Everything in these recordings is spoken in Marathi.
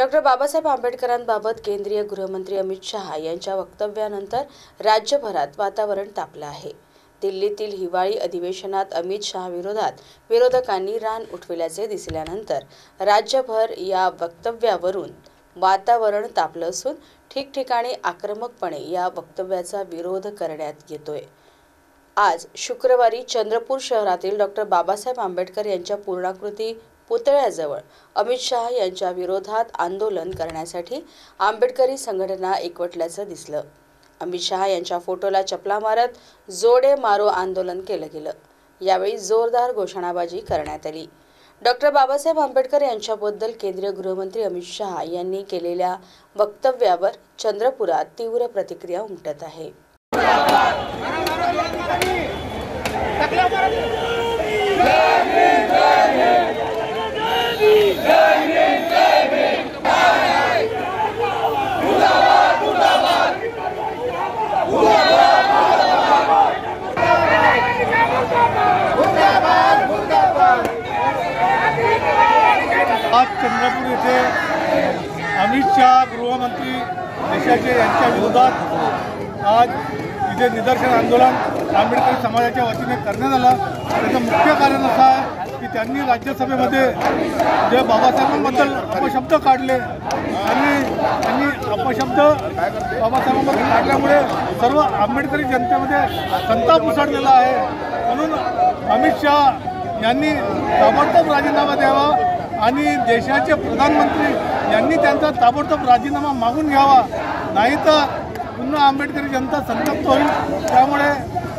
डॉक्टर बाबासाहेब आंबेडकरांबाबत केंद्रीय गृहमंत्री अमित शहा यांच्या वक्तव्यानंतर राज्यभरात वातावरण तापलं आहे। दिल्लीतील हिवाळी अधिवेशनात अमित शहा विरोधात विरोधकांनी रान उठविल्याचे दिसल्यानंतर राज्यभर या वक्तव्यावरून वातावरण तापलं असून ठिकठिकाणी आक्रमकपणे या वक्तव्याचा विरोध करण्यात येतोय। आज शुक्रवारी चंद्रपूर शहरातील डॉक्टर बाबासाहेब आंबेडकर यांच्या पूर्णाकृती पुतळ्याजवळ अमित शहा यांच्या विरोधात आंदोलन करण्यासाठी आंबेडकरी संघटना एकवटल्याचं दिसलं। अमित शहा यांच्या फोटोला चपला मारत जोडे मारो आंदोलन केलं गेलं। यावेळी जोरदार घोषणाबाजी करण्यात आली। डॉक्टर बाबासाहेब आंबेडकर यांच्याबद्दल केंद्रीय गृहमंत्री अमित शहा यांनी केलेल्या वक्तव्यावर चंद्रपुरात तीव्र प्रतिक्रिया उमटत आहे। आज चंद्रपूर येथे अमित शहा गृहमंत्री देशाचे यांच्या विरोधात आज इथे निदर्शन आंदोलन आंबेडकरी समाजाच्या वतीने करण्यात आलं। त्याचं मुख्य कारण असं आहे की त्यांनी राज्यसभेमध्ये जे बाबासाहेबांबद्दल अपशब्द काढले आणि त्यांनी अपशब्द बाबासाहेबांबद्दल काढल्यामुळे सर्व आंबेडकरी जनतेमध्ये संताप उसळलेला आहे। म्हणून अमित शहा यांनी ताबडतोब राजीनामा द्यावा आणि देशाचे प्रधानमंत्री यांनी त्यांचा ताबडतोब राजीनामा मागून घ्यावा, नाहीतर पुन्हा आंबेडकरी जनता संतप्त होईल। त्यामुळे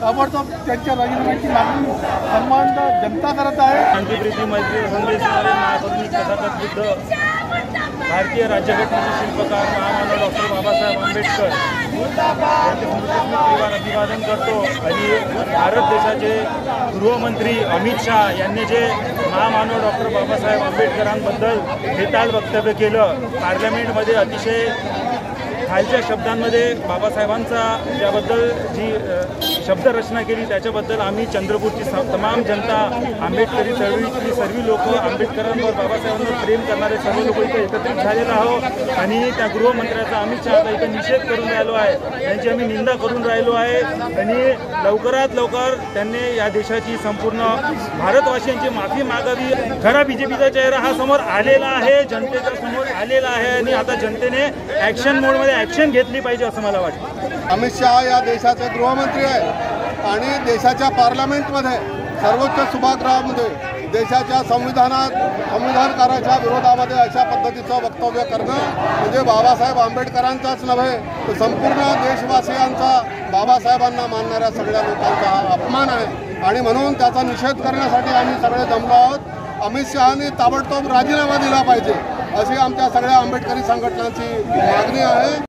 ताबडतोब त्यांच्या राजीनाम्याची मागणी सन्मान जनता करत आहे। शांतीप्रीतीमध्ये संदेशणारे महाकरुणी कथाकथ बुद्ध भारतीय राज्यघटनेचे शिल्पकार महामानव डॉक्टर बाबासाहेब आंबेडकर यांचे स्मृतीस अभिवादन करतो। आणि भारत देशाचे गृहमंत्री अमित शहा यांनी जे महामानव डॉक्टर बाबासाहेब आंबेडकरांबद्दल बेताल वक्तव्य केलं, पार्लमेंटमध्ये अतिशय खालच्या शब्दांमध्ये बाबासाहेबांचा ज्याबद्दल जी शब्दरचना केली त्याच्याबद्दल आम्ही चंद्रपूरची तमाम जनता, आंबेडकरी चळवळीतली सर्व लोक, आंबेडकरांवर बाबासाहेबांवर प्रेम करणारे सर्व लोक इथे एकत्रित झालेलो आहोत आणि त्या गृहमंत्र्याचा अमित शहाचा इथे निषेध करून राहिलो आहे, त्यांची आम्ही निंदा करून राहिलो आहे। आणि लवकरात लवकर त्यांनी या देशाची संपूर्ण भारतवासियांची माफी मागावी। खरा बीजेपीचा चेहरा हा समोर आलेला आहे, जनतेच्या समोर आलेला आहे आणि आता जनतेने ॲक्शन मोडमध्ये ॲक्शन घेतली पाहिजे असं मला वाटतं। अमित शहा या देशाचे गृहमंत्री आहे आणि देशाच्या पार्लमेंटमध्ये सर्वोच्च सभागृहामध्ये देशाच्या संविधानकाराच्या विरोधामध्ये अशा पद्धतीचं वक्तव्य करणं म्हणजे बाबासाहेब आंबेडकरांचाच नव्हे तर संपूर्ण देशवासियांचा, बाबासाहेबांना मानणाऱ्या सगळ्या लोकांचा हा अपमान आहे आणि म्हणून त्याचा निषेध करण्यासाठी आम्ही सगळे जमलो आहोत। अमित शहानी ताबडतोब राजीनामा दिला पाहिजे अशी आमच्या सगळ्या आंबेडकरी संघटनांची मागणी आहे।